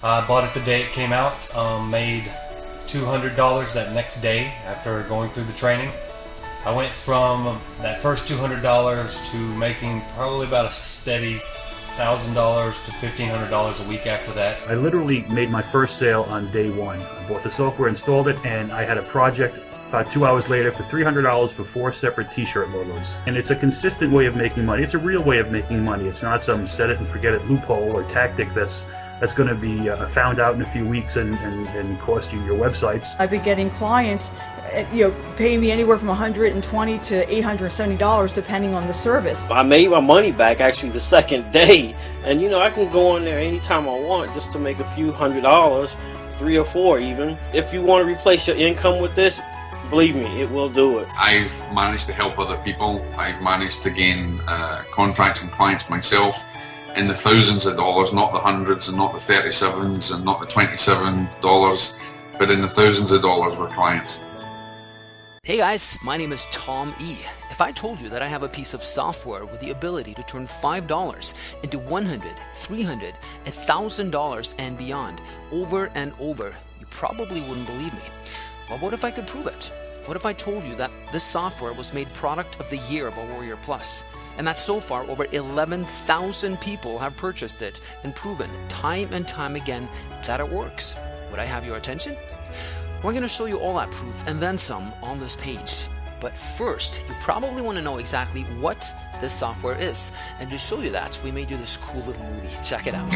I bought it the day it came out, made $200 that next day after going through the training. I went from that first $200 to making probably about a steady $1,000 to $1,500 a week after that. I literally made my first sale on day one. I bought the software, installed it, and I had a project about 2 hours later for $300 for 4 separate t-shirt logos. And it's a consistent way of making money. It's a real way of making money. It's not some set it and forget it loophole or tactic that's going to be found out in a few weeks and cost you your websites. I've been getting clients paying me anywhere from $120 to $870 depending on the service. I made my money back actually the second day, and I can go on there anytime I want just to make a few $100s, 3 or 4 even. If you want to replace your income with this, believe me, it will do it. I've managed to help other people. I've managed to gain contracts and clients myself in the thousands of dollars, not the hundreds and not the 37s and not the $27, but in the thousands of dollars with clients. Hey guys, my name is Tom E. If I told you that I have a piece of software with the ability to turn $5 into $100, $300, $1,000 and beyond over and over, you probably wouldn't believe me. Well, what if I could prove it? What if I told you that this software was made Product of the Year by Warrior Plus, and that so far over 11,000 people have purchased it and proven time and time again that it works? Would I have your attention? Well, I'm going to show you all that proof and then some on this page. But first, you probably want to know exactly what this software is. And to show you that, we made you this cool little movie. Check it out.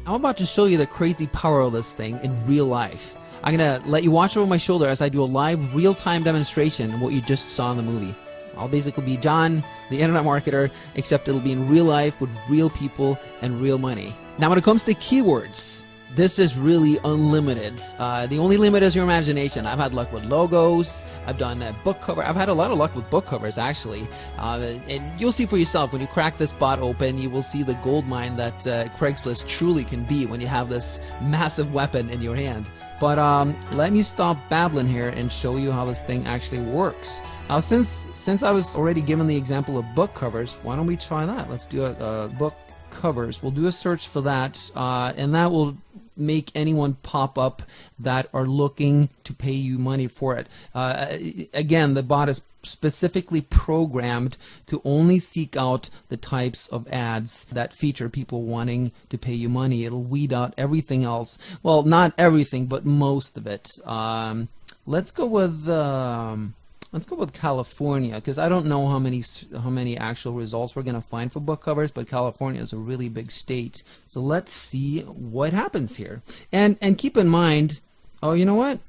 I'm about to show you the crazy power of this thing in real life. I'm going to let you watch over my shoulder as I do a live real-time demonstration of what you just saw in the movie. I'll basically be John, the internet marketer, except it'll be in real life with real people and real money. Now when it comes to keywords, this is really unlimited. The only limit is your imagination. I've had luck with logos. I've done a book cover. I've had a lot of luck with book covers, actually. And you'll see for yourself when you crack this bot open, you will see the gold mine that Craigslist truly can be when you have this massive weapon in your hand. But let me stop babbling here and show you how this thing actually works. Now, since I was already given the example of book covers, why don't we try that? Let's do a book covers. We'll do a search for that, and that will make anyone pop up that are looking to pay you money for it. Again, the bot is specifically programmed to only seek out the types of ads that feature people wanting to pay you money. It'll weed out everything else. Well, not everything, but most of it. Let's go with California, because I don't know how many actual results we're going to find for book covers, but California is a really big state. So let's see what happens here. And keep in mind, oh, you know what?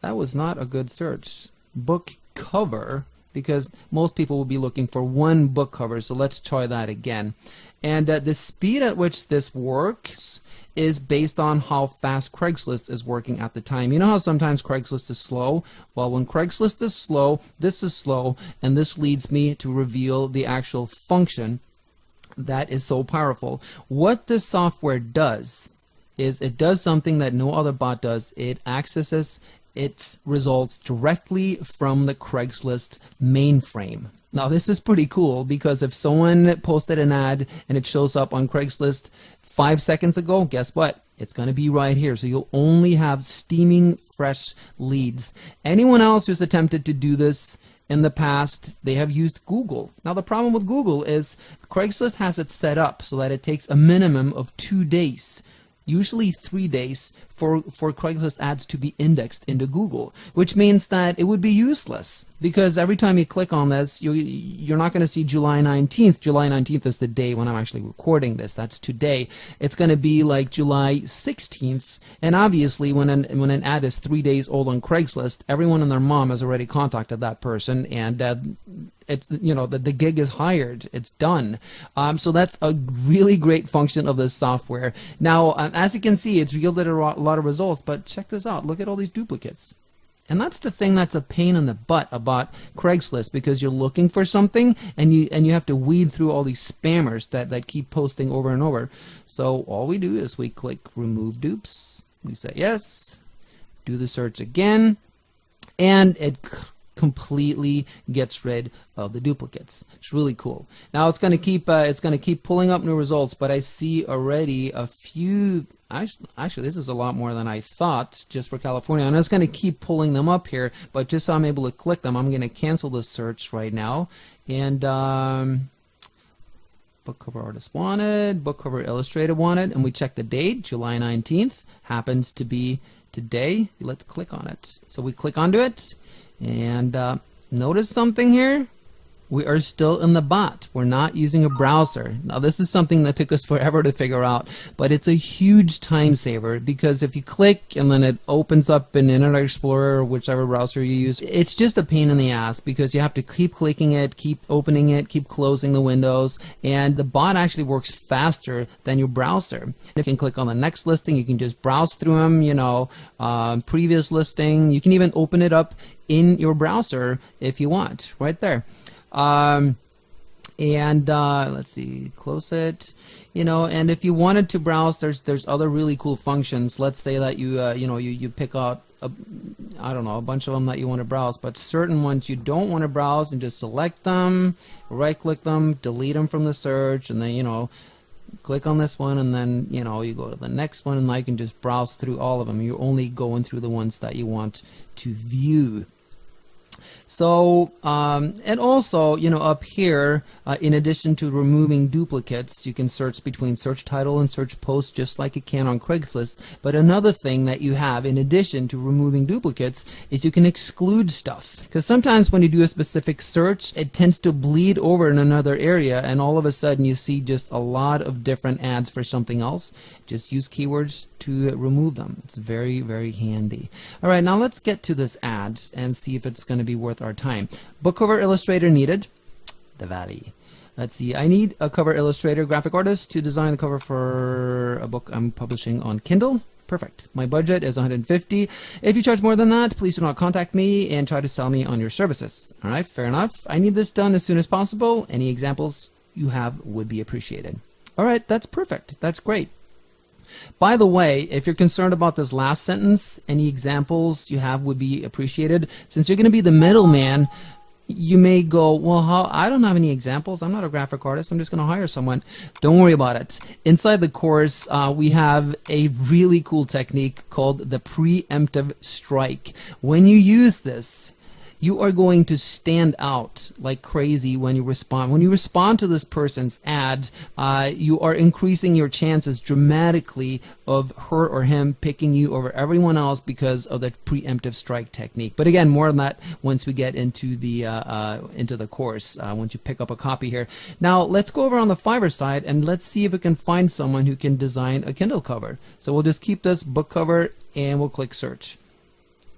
That was not a good search. Book cover, because most people will be looking for one book cover, so let's try that again. And the speed at which this works is based on how fast Craigslist is working at the time. You know how sometimes Craigslist is slow? Well, when Craigslist is slow, this is slow, and this leads me to reveal the actual function that is so powerful. What this software does is it does something that no other bot does. It accesses its results directly from the Craigslist mainframe. Now this is pretty cool, because if someone posted an ad and it shows up on Craigslist 5 seconds ago, guess what? It's going to be right here. So you'll only have steaming fresh leads. Anyone else who's attempted to do this in the past, they have used Google. Now the problem with Google is Craigslist has it set up so that it takes a minimum of 2 days, usually 3 days, for Craigslist ads to be indexed into Google, which means that it would be useless, because every time you click on this, you're not going to see July 19th. July 19th is the day when I'm actually recording this. That's today. It's going to be like July 16th, and obviously when an ad is 3 days old on Craigslist, everyone and their mom has already contacted that person, and it's, you know, the gig is hired. It's done. So that's a really great function of this software. Now, as you can see, it's yielded a lot of results, but check this out. Look at all these duplicates. And that's the thing that's a pain in the butt about Craigslist, because you're looking for something and you have to weed through all these spammers that keep posting over and over. So all we do is we click remove dupes. We say yes, do the search again, and it completely gets rid of the duplicates. It's really cool. Now it's going to keep pulling up new results, but I see already a few. Actually, this is a lot more than I thought just for California, and it's going to keep pulling them up here. But just so I'm able to click them, I'm going to cancel the search right now. And book cover artist wanted, book cover illustrator wanted, and we check the date. July 19th happens to be today. Let's click on it. So we click onto it, and notice something here. We are still in the bot. We're not using a browser. Now this is something that took us forever to figure out, but it's a huge time saver, because if you click and then it opens up in Internet Explorer or whichever browser you use, it's just a pain in the ass, because you have to keep clicking it, keep opening it, keep closing the windows, and the bot actually works faster than your browser. If you can click on the next listing, you can just browse through them, you know, previous listing. You can even open it up in your browser if you want, right there. Let's see, close it, you know, and if you wanted to browse, there's other really cool functions. Let's say that you pick out I don't know, a bunch of them that you want to browse, but certain ones you don't want to browse, and just select them, right click them, delete them from the search, and then, you know, click on this one, and then, you know, you go to the next one, and now you can just browse through all of them. You're only going through the ones that you want to view. So, and also, you know, up here, in addition to removing duplicates, you can search between search title and search post just like you can on Craigslist. But another thing that you have, in addition to removing duplicates, is you can exclude stuff. Because sometimes when you do a specific search, it tends to bleed over in another area, and all of a sudden you see just a lot of different ads for something else. Just use keywords to remove them. It's very, very handy. All right, now let's get to this ad and see if it's going to be worth our time. Book cover illustrator needed. The Valley. Let's see. I need a cover illustrator, graphic artist to design the cover for a book I'm publishing on Kindle. Perfect. My budget is $150. If you charge more than that, please do not contact me and try to sell me on your services. All right, fair enough. I need this done as soon as possible. Any examples you have would be appreciated. All right, that's perfect. That's great. By the way, if you're concerned about this last sentence, any examples you have would be appreciated. Since you're going to be the middleman, you may go, well, I don't have any examples. I'm not a graphic artist. I'm just going to hire someone. Don't worry about it. Inside the course, we have a really cool technique called the preemptive strike. When you use this, you are going to stand out like crazy when you respond. When you respond to this person's ad, you are increasing your chances dramatically of her or him picking you over everyone else because of the preemptive strike technique. But again, more on that once we get into the course, once you pick up a copy here. Now let's go over on the Fiverr side and let's see if we can find someone who can design a Kindle cover. So we'll just keep this book cover and we'll click search.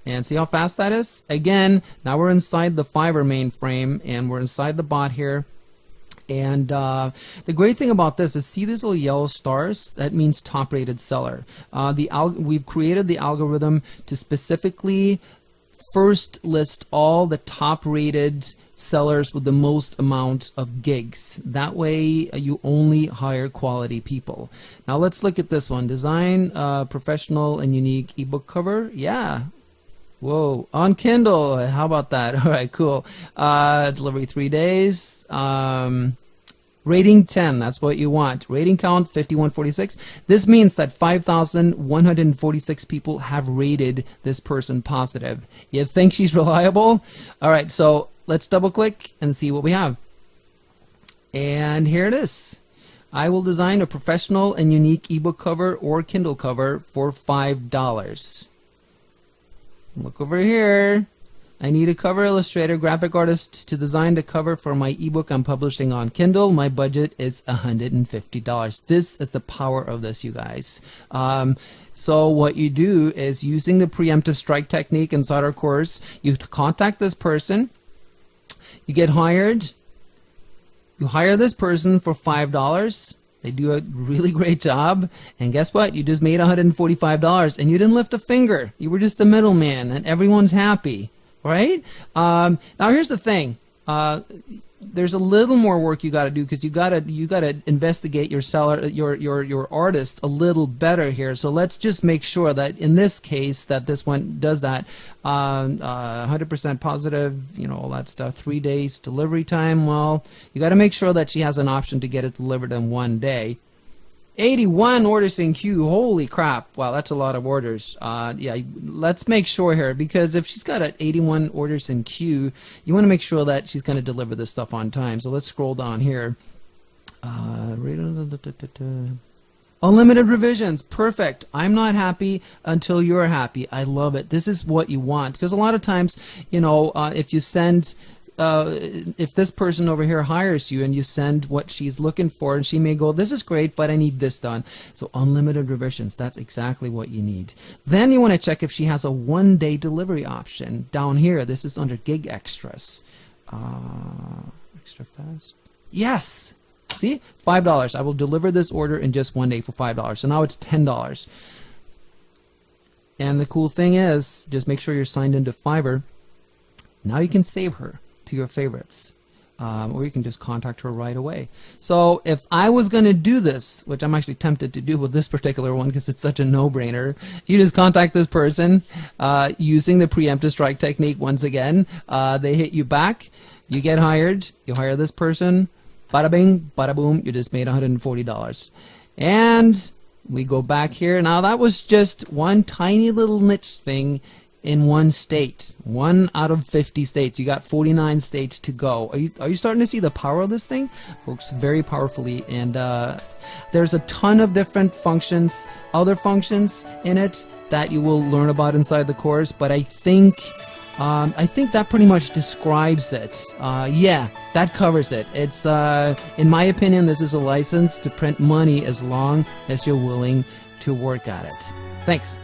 And see how fast that is? Again, now we're inside the Fiverr mainframe and we're inside the bot here. And the great thing about this is, see these little yellow stars? That means top rated seller. We've created the algorithm to specifically first list all the top rated sellers with the most amount of gigs. That way you only hire quality people. Now let's look at this one. Design professional and unique ebook cover. Yeah. Whoa, on Kindle. How about that? All right, cool. Delivery 3 days. Rating 10. That's what you want. Rating count 5146. This means that 5,146 people have rated this person positive. You think she's reliable? All right, so let's double click and see what we have. And here it is. I will design a professional and unique ebook cover or Kindle cover for $5. Look over here. I need a cover illustrator, graphic artist to design the cover for my ebook I'm publishing on Kindle. My budget is $150. This is the power of this, you guys. So what you do is, using the preemptive strike technique inside our course, you contact this person, you get hired, you hire this person for $5. They do a really great job, and guess what? You just made $145, and you didn't lift a finger. You were just the middleman, and everyone's happy, right? Now here's the thing. There's a little more work you got to do, because you got to investigate your seller, your artist a little better here. So let's just make sure that in this case that this one does that. 100% positive, you know, all that stuff. 3 days delivery time. Well, you got to make sure that she has an option to get it delivered in 1 day. 81 orders in queue. Holy crap. Wow, that's a lot of orders. Yeah, let's make sure here, because if she's got 81 orders in queue, you want to make sure that she's going to deliver this stuff on time. So let's scroll down here. Unlimited revisions. Perfect. I'm not happy until you're happy. I love it. This is what you want, because a lot of times, you know, if you send... if this person over here hires you and you send what she's looking for, and she may go, this is great, but I need this done. So unlimited revisions, that's exactly what you need. Then you want to check if she has a 1-day delivery option. Down here, this is under gig extras. Extra fast. Yes! See? $5. I will deliver this order in just 1 day for $5. So now it's $10. And the cool thing is, just make sure you're signed into Fiverr. Now you can save her to your favorites, or you can just contact her right away. So if I was going to do this, which I'm actually tempted to do with this particular one because it's such a no-brainer, you just contact this person using the preemptive strike technique. Once again, they hit you back, you get hired, you hire this person, bada bing, bada boom, you just made $140. And we go back here. Now that was just one tiny little niche thing in one state, 1 out of 50 states. You got 49 states to go. Are you starting to see the power of this thing? Works very powerfully, and there's a ton of different functions, other functions in it that you will learn about inside the course. But I think that pretty much describes it. Yeah, that covers it. It's in my opinion, this is a license to print money as long as you're willing to work at it. Thanks.